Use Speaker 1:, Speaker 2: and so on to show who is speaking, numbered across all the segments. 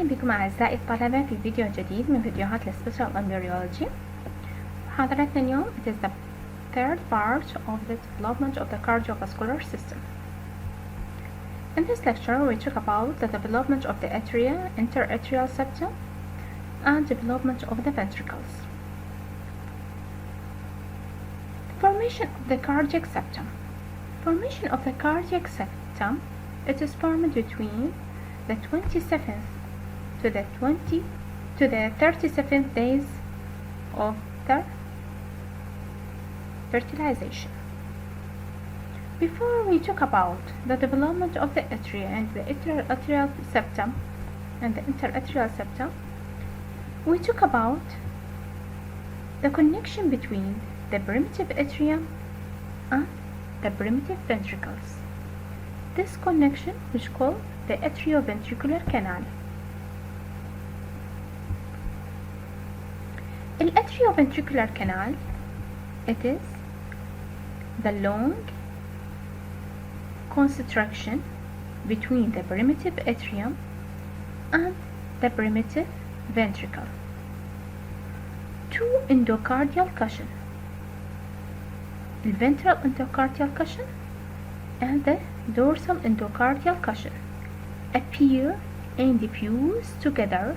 Speaker 1: أهلا بكم أعزائي الطلبة في فيديو جديد من فيديوهات السبيشال embryology. محاضرتنا اليوم it is the third part of the development of the cardiovascular system. In this lecture we talk about the development of the atria, inter-atrial septum and development of the ventricles. Formation of the cardiac septum. Formation of the cardiac septum, it is formed between the 27th to the 37th days of the fertilization. Before we talk about the development of the atria and the inter-atrial septum we talk about the connection between the primitive atrium and the primitive ventricles. This connection is called the atrioventricular canal. The atrioventricular canal, it is the long constriction between the primitive atrium and the primitive ventricle. Two endocardial cushion, the ventral endocardial cushion and the dorsal endocardial cushion, appear and fuse together,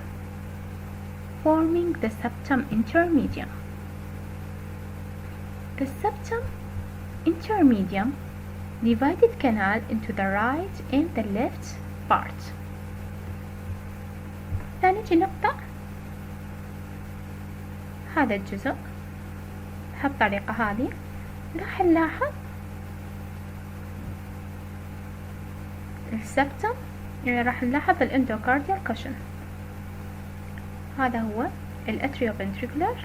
Speaker 1: forming the septum intermedium. The septum intermedium divided canal into the right and the left part. نيجي نقطع هذا الجزء بهالطريقة هذه. راح نلاحظ السبتم، يعني راح نلاحظ الاندوكارديال كشن. هذا هو الاتريوفنتريكولار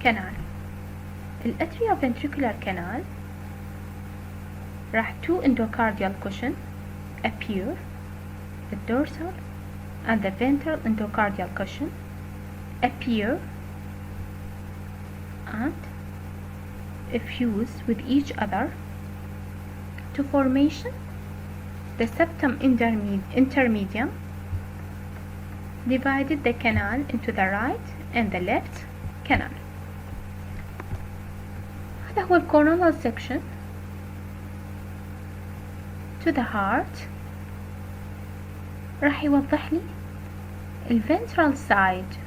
Speaker 1: كانال. الاتريوفنتريكولار كانال راح two endocardial cushion appear, the dorsal and the ventral endocardial cushion appear and fuse with each other to formation the septum intermedium divided the canal into the right and the left canal. هذا هو coronal section to the heart. راح يوضح لي ventral side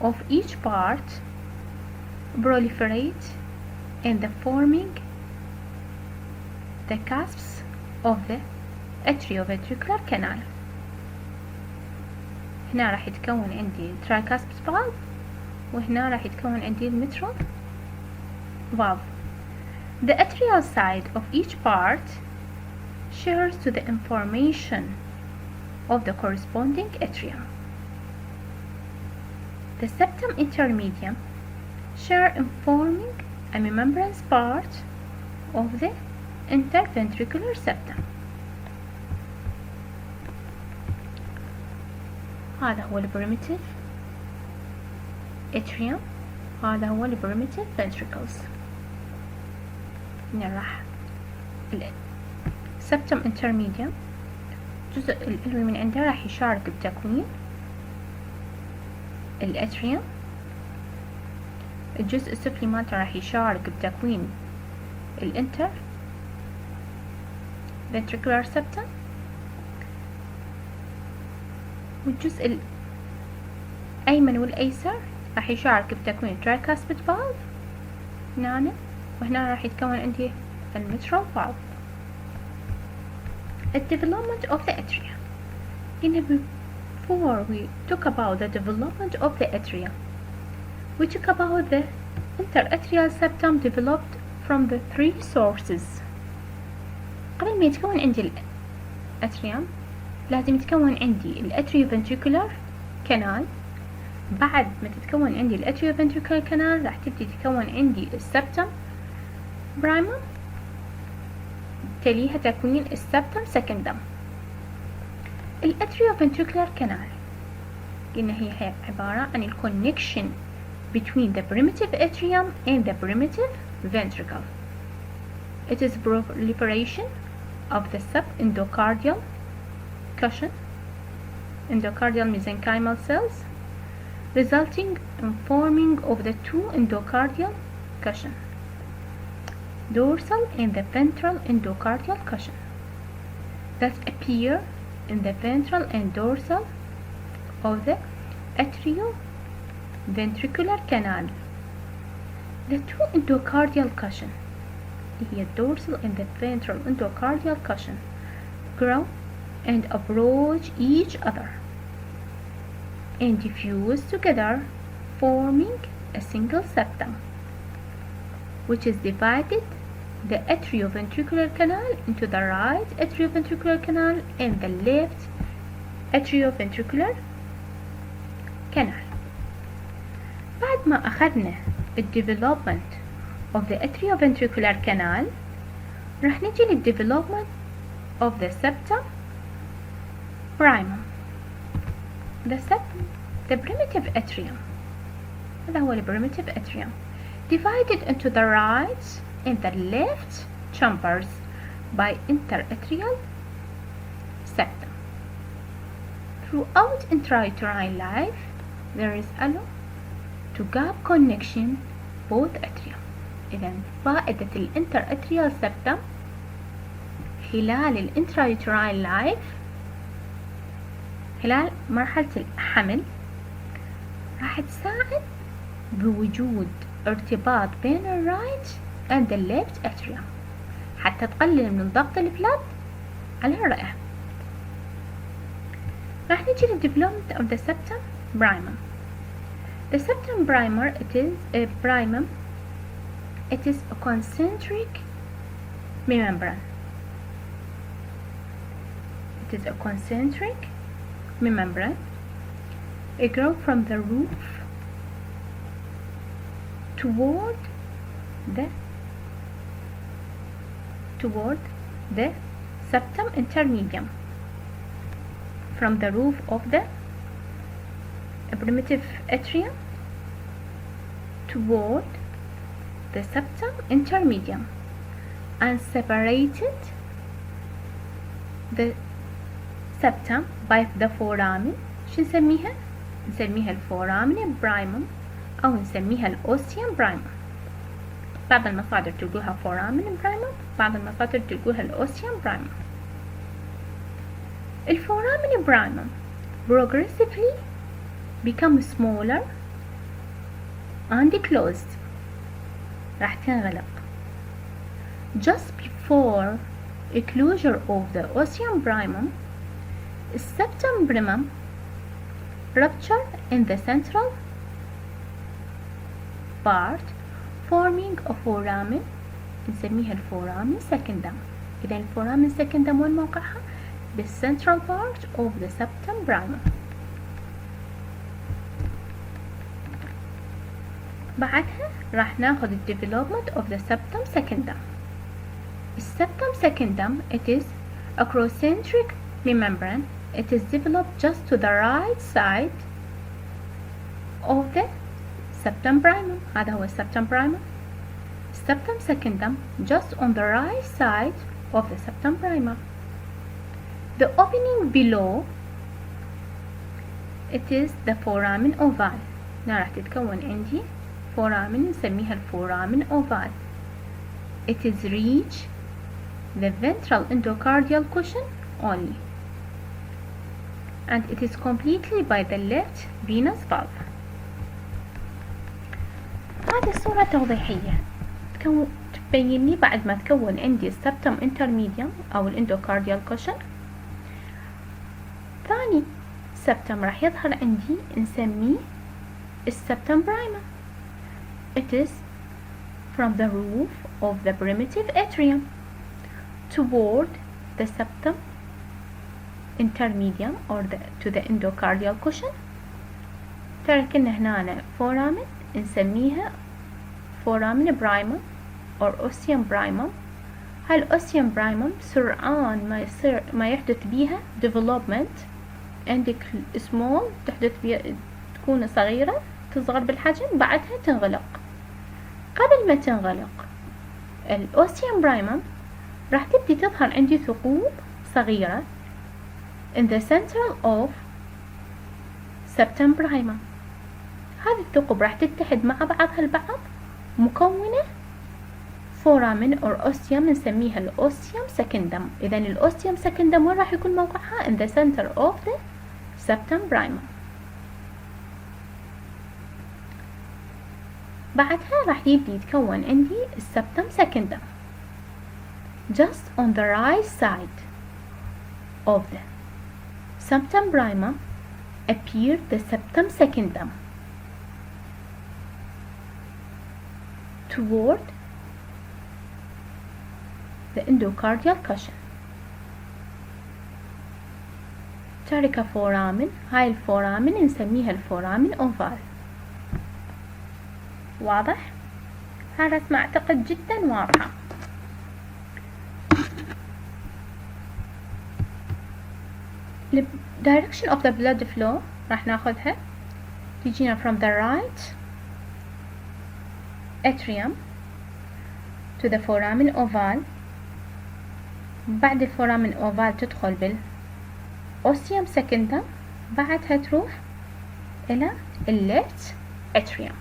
Speaker 1: of each part proliferate and the forming the cusps of the atrioventricular canal. هنا راح يتكون عندي tricuspid valve وهنا راح يتكون عندي mitral valve. The atrial side of each part shares to the information of the corresponding atrium. The septum intermedium share in forming a membrane part of the interventricular septum. هذا هو البريميتيف atrium، هذا هو البريميتيف ventricles. هنا راح septum intermedium الجزء العلوي من عنده راح يشارك بتكوين الاتريوم، الجزء السفلي مالته راح يشارك بتكوين الانتر ventricular septum، والجزء الأيمن والأيسر راح يشارك بتكوين tricuspid valve هنا، وهنا راح يتكون عندي الميترال valve. The development of the atria. Before we talk about the development of the atria, we talk about the inter-atrial septum developed from the three sources. قبل ما يتكون عندي الاتريوم لازم يتكون عندي الاتريوفنتريكولار كانال. بعد ما تتكون عندي الاتريوفنتريكولار كانال راح تبتدي تتكون عندي السبتم برايمم، تليها تكوين السبتم سكندم. الاتريوفنتريكولار كانال قلنا هي عبارة عن الكونكشن between the primitive atrium and the primitive ventricle. It is proliferation of the subendocardial cushion endocardial mesenchymal cells, resulting in forming of the two endocardial cushion, dorsal and the ventral endocardial cushion, that appear in the ventral and dorsal of the atrioventricular canal. The two endocardial cushion, the dorsal and the ventral endocardial cushion, grow and approach each other and fuse together, forming a single septum, which is divided the atrioventricular canal into the right atrioventricular canal and the left atrioventricular canal. بعد ما أخذنا development of the atrioventricular canal راح نجي للdevelopment of the septum primum. The septum, the primitive atrium, هذا هو primitive atrium, divided into the right and the left chambers by inter-atrial septum. Throughout intra-uterine life, there is allo to gap connection both atria. إذا فائدة الانتر-atrial septum خلال الانترا-uterine life، خلال مرحلة الحمل، راح تساعد بوجود ارتباط بين الرايت and the left atrium حتى تقلل من ضغط البلاد على الرئة. راح نجي للdevelopment of the septum primum. The septum primum, it is a concentric membrane. It is a concentric membrane. It grows from the roof toward the septum intermedium, from the roof of the primitive atrium toward the septum intermedium, and separated the septum by the foramen. شو نسميها؟ نسميها الفورامين برايمم أو نسميها الأوسيوم برايمم. بعض المصادر تلقوها فورامين برايمم، بعض المصادر تلقوها الأوسيوم برايمم. الفورامين برايمم progressively become smaller and closed. راح تنغلق. Just before a closure of the ostium primum, septum primum rupture in the central part, forming a foramen نسميها الفورامن secundum. إذا الفورامن secundum وين موقعها؟ بالcentral part of the septum primum. بعدها راح ناخذ development of the septum secundum. الseptum secundum, it is a concentric membrane. It is developed just to the right side of the septum primum. هذا هو septum primum. Septum secundum just on the right side of the septum primum. The opening below, it is the foramen ovale. هنا راح تتكون عندي foramen نسميها الفورامن ovale. It is reach the ventral endocardial cushion only, and it is completely by the left venous valve. هذه الصورة توضيحية تبين لي بعد ما تكون عندي السبتم انترميديوم أو الاندوكارديال كوشن، ثاني سبتم راح يظهر عندي نسميه السبتم برايمم. It is from the roof of the primitive atrium toward the septum intermedium or to the endocardial cushion. تركنا هنا foramen نسميها foramen primum or ostium primum. هالأوسيوم برايمم سرعان ما يحدث بيها development عندك small، تحدث بيها تكون صغيرة تصغر بالحجم، بعدها تنغلق. قبل ما تنغلق الأوسيوم برايمم راح تبدي تظهر عندي ثقوب صغيرة in the center of septum prima. هذه الثقوب راح تتحد مع بعضها البعض مكونة foramen or ostium نسميها الأوستيوم سكندم. إذا الأوستيوم سكندم وين راح يكون موقعها؟ in the center of the septum prima. بعدها راح يبدي يتكون عندي السبتم سكندم. just on the right side of the septum prima appear the septum secundum toward the endocardial cushion. ترك فورامن. هاي الفورامن نسميها الفورامن اوفال. واضح؟ هاي الرسمة اعتقد جدا واضحة. The direction of the blood flow راح ناخذها تجينا from the right atrium to the foramen oval. بعد الفورامن اوفال تدخل بالاوستيوم سكندم، بعدها تروح الى الليفت اتريوم.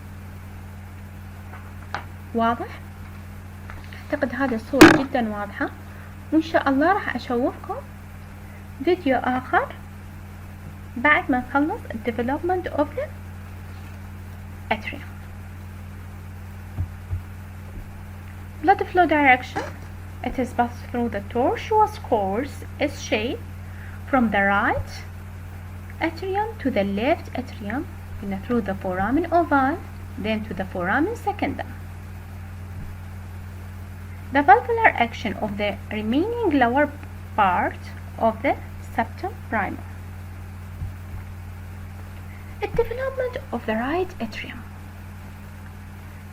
Speaker 1: واضح؟ اعتقد هذه الصورة جدا واضحة، وان شاء الله راح اشوفكم فيديو اخر بعد ما نخلص development of the atrium. Blood flow direction. It is passed through the tortuous course S shape from the right atrium to the left atrium, and through the foramen oval, then to the foramen secundum. The valvular action of the remaining lower part of the septum prima. The development of the right atrium.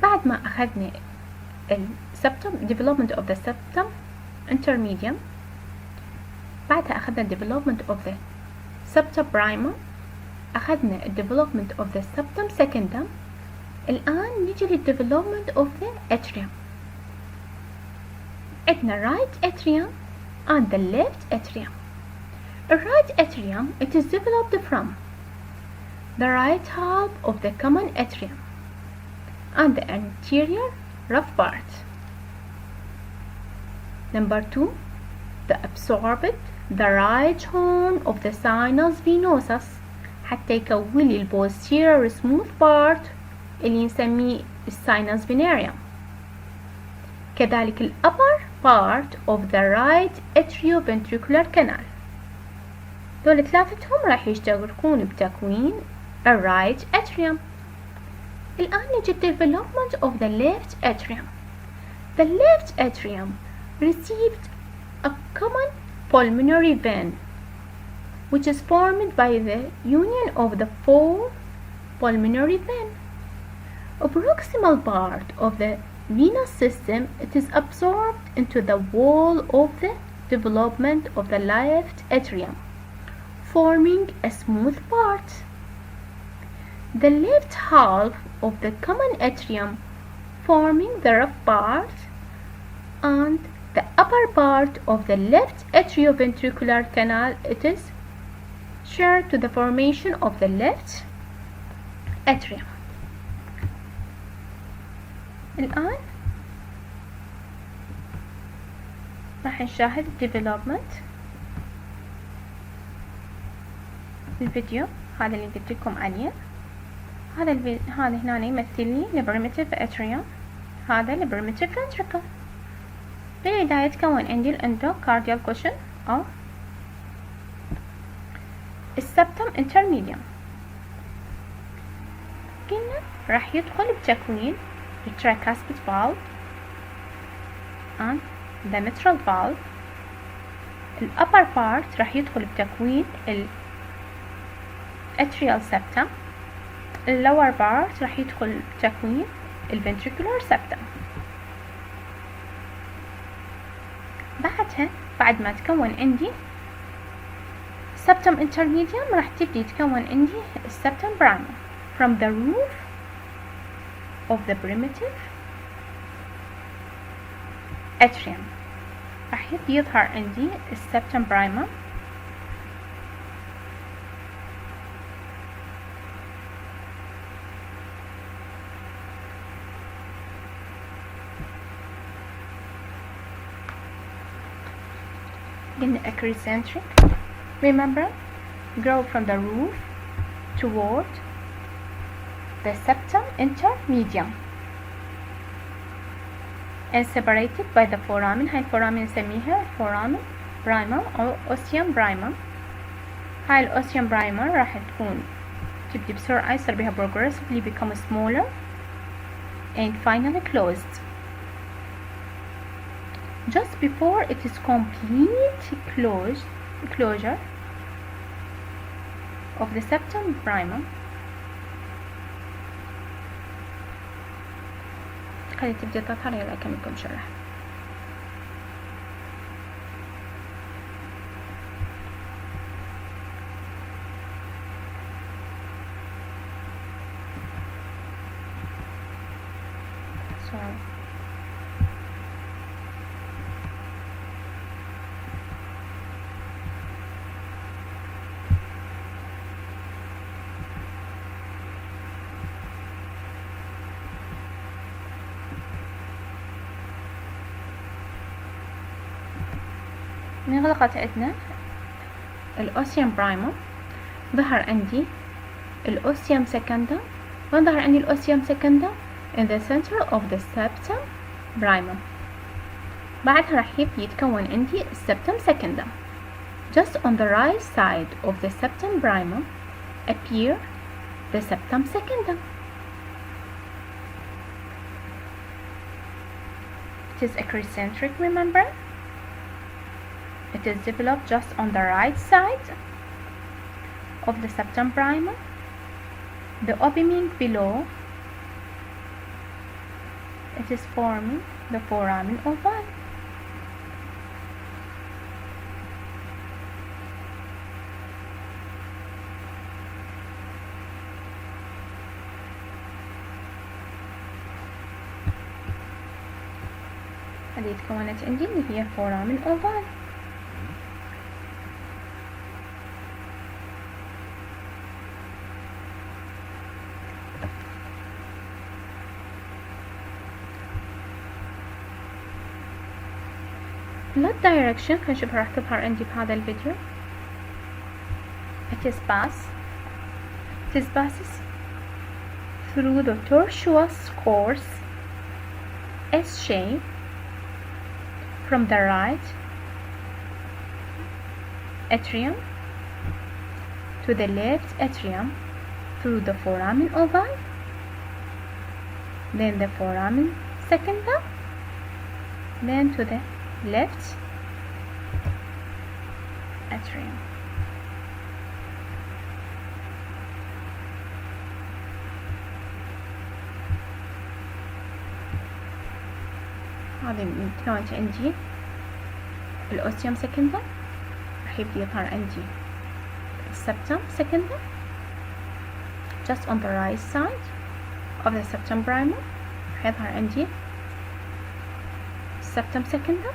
Speaker 1: بعد ما أخذنا septum development of the septum intermedium، بعدها أخذنا development of the septum prima، أخذنا development of the septum secundum. الآن نيجي development of the atrium. عندنا right atrium and the left atrium. The right atrium, it is developed from the right half of the common atrium and the anterior rough part. Number 2, the absorbed the right horn of the sinus venosus حتى يكون لي posterior smooth part اللي نسميه sinus venarium. كذلك upper part of the right atrioventricular canal. دول ثلاثتهم راح يشتغلون بتكوين right atrium. الآن نجي development of the left atrium. The left atrium received a common pulmonary vein which is formed by the union of the four pulmonary veins. A proximal part of the venous system, it is absorbed into the wall of the development of the left atrium, forming a smooth part. The left half of the common atrium forming the rough part, and the upper part of the left atrioventricular canal, it is shared to the formation of the left atrium. الآن راح نشاهد development الفيديو هذا اللي قلت لكم عليه. هذا هنا يمثل لي البريمتيف atrium، هذا البريمتيف ventricle. بالبداية تكون عندي الاندوكارديال cushion أو السبتم intermedium. قلنا راح يدخل بتكوين tricuspid valve and the mitral valve. ال upper part راح يدخل بتكوين ال atrial septum. ال lower part راح يدخل بتكوين ال ventricular septum. بعد ما تكون عندي septum intermedium راح تبدي تكون عندي septum prima from the roof of the primitive atrium. راح يبدي يظهر عندي septum prima in eccentric. Remember, grow from the roof toward the septum intermedium and separated by the foramen. هاي الفورامين نسميها foramen primum أو ostium primum. هاي الأوسيوم برايمر راح تكون تبدي بسرعة يصير بها progressively become smaller and finally closed just before it is complete closure of the septum primum. خلي تبدي تظهر يلا أكملكم شرح. انغلقت عندنا الأوسيوم برايمر، ظهر عندي الأوسيوم سكندم، وظهر عندي الأوسيوم سكندم in the center of the septum primum. بعدها راح يتكون عندي septum secundum. Just on the right side of the septum primum appear the septum secundum. It is eccentric, remember? It is developed just on the right side of the septum primum. The opening below it is forming the foramen ovale. هذه تكونت عندي اللي هي foramen ovale. blood direction خلينا نشوف راح تظهر عندي بهذا الفيديو. It passes through the tortuous course S shape from the right atrium to the left atrium through the foramen ovale, then the foramen secundum, then to the left atrium. هذه كانت عندي الأوسيوم سكندم، راح يبدي يظهر عندي السبتم سكندم just on the right side of the septum primum. راح يظهر عندي septum secundum.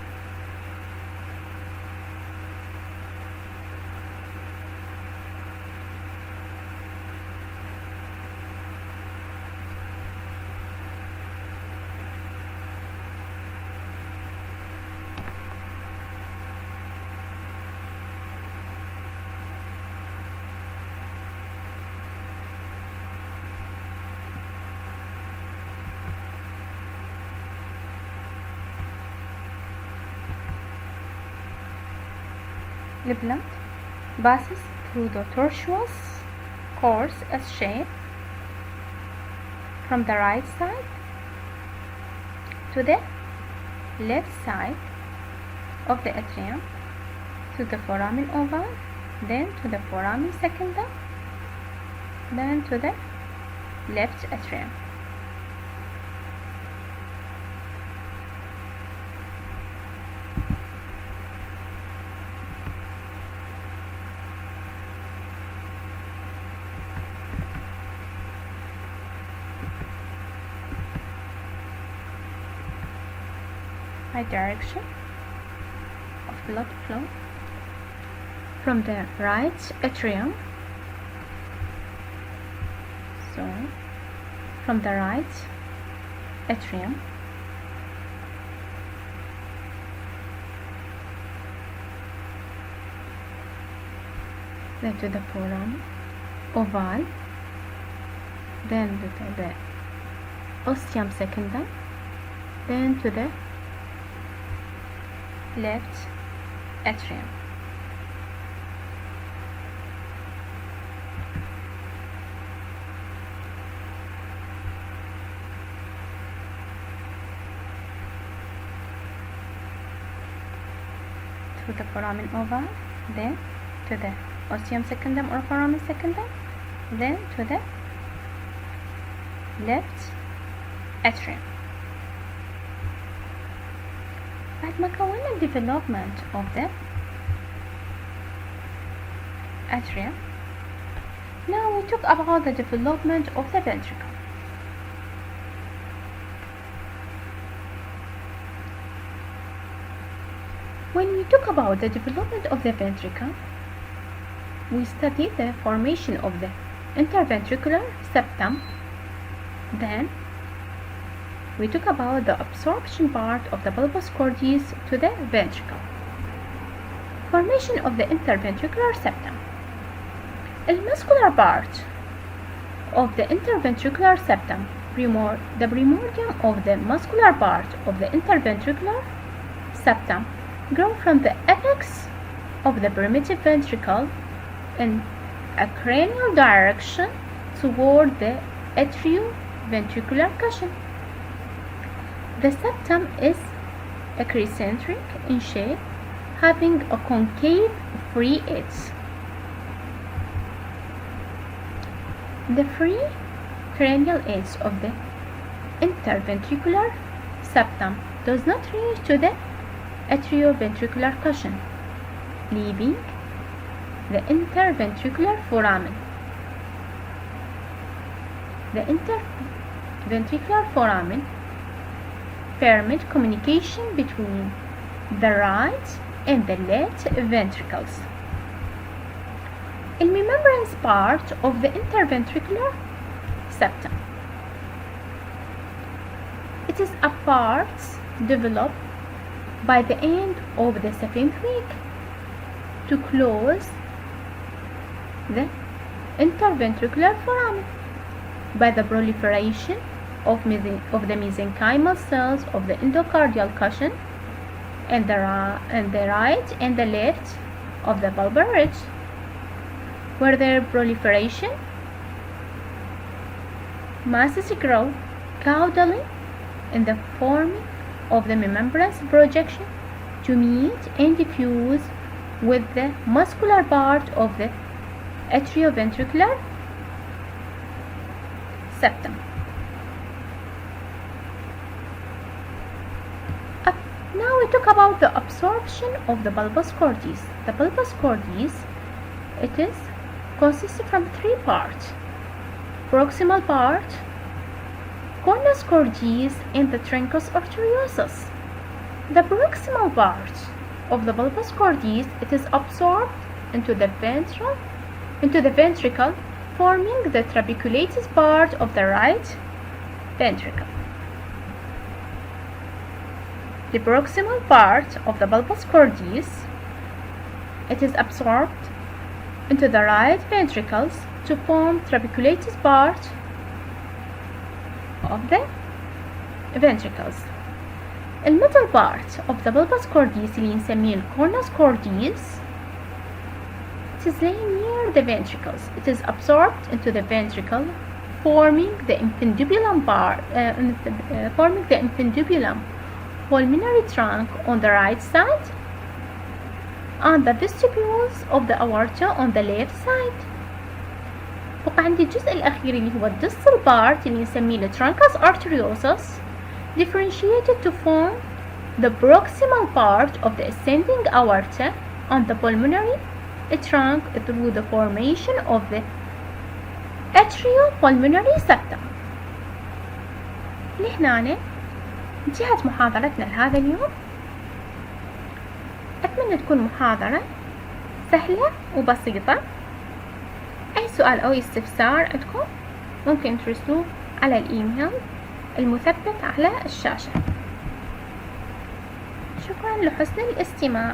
Speaker 1: The blood passes through the tortuous course S shape from the right side to the left side of the atrium to the foramen ovale, then to the foramen secundum, then to the left atrium. By direction of blood flow from the right atrium, so from the right atrium then to the foramen oval, then to the ostium secundum, then to the left atrium. To the foramen oval, then to the ostium secundum or foramen secundum, then to the left atrium. بعد ما كونا development of the atria, now we talk about the development of the ventricle. When we talk about the development of the ventricle, we study the formation of the interventricular septum. Then we talk about the absorption part of the bulbous cortex to the ventricle. Formation of the interventricular septum. The muscular part of the interventricular septum, the primordium of the muscular part of the interventricular septum, grow from the apex of the primitive ventricle in a cranial direction toward the atrioventricular cushion. The septum is eccentric in shape, having a concave free edge. The free cranial edge of the interventricular septum does not reach to the atrioventricular cushion, leaving the interventricular foramen. The interventricular foramen permit communication between the right and the left ventricles. The membrane part of the interventricular septum. It is a part developed by the end of the 7th week to close the interventricular foramen by the proliferation of the mesenchymal cells of the endocardial cushion and the right and the left of the bulbar ridge, where their proliferation masses grow caudally in the forming of the membranous projection to meet and diffuse with the muscular part of the atrioventricular septum. Now we talk about the absorption of the bulbous cortex. The bulbous cortex, consists from 3 parts: proximal part, cornus cortex, and the truncus arteriosus. The proximal part of the bulbous cortex, it is absorbed into the ventricle, forming the trabeculated part of the right ventricle. The proximal part of the bulbous cortex, it is absorbed into the right ventricles to form trabeculated part of the ventricles. الميدل part of the bulbous cortex اللي نسميه الcornus cortex, it is laying near the ventricles. It is absorbed into the ventricle, forming the infundibulum pulmonary trunk on the right side and the vestibules of the aorta on the left side. بقى عندي الجزء الأخير اللي هو الديستال part اللي نسميه truncus arteriosus, differentiated to form the proximal part of the ascending aorta on the pulmonary trunk through the formation of the atriopulmonary septum. لهنا انتهت محاضرتنا لهذا اليوم. أتمنى تكون محاضرة سهلة وبسيطة. أي سؤال أو استفسار عندكم ممكن ترسلوه على الإيميل المثبت على الشاشة. شكرا لحسن الاستماع.